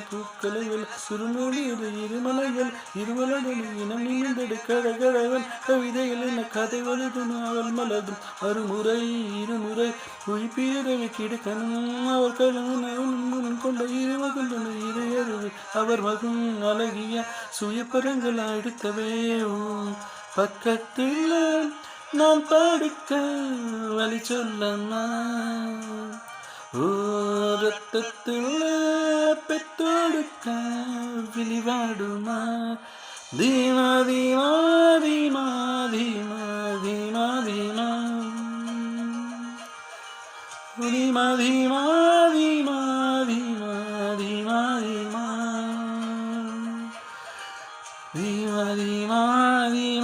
பூக்களைகள் சுருமொழியது இருமலைகள் இருமலடனு இனம் நிமிந்தது கழகழகன் கவிதைகள் என்ன கதை வலுது நாவல் மலதும் அருமுறை இருமுறை உயிர்ப்பீரவை கிடக்கணும் அவர் கலன் கொண்ட இருமகன் இறையறிவு அவர் மகும் அழகிய சுயப்பரங்கள் அடுத்தவே பக்கத்தில் நான் படுக்க வழி சொல்லம்மா ரத்தத்தில் பெத்தொடுக்க விழிவாடுமா தீமா தீமா தீமா தீமா தீமா தீமா தீமா தீமா தீமா தீமா தீமா தீமா தீமா தீமா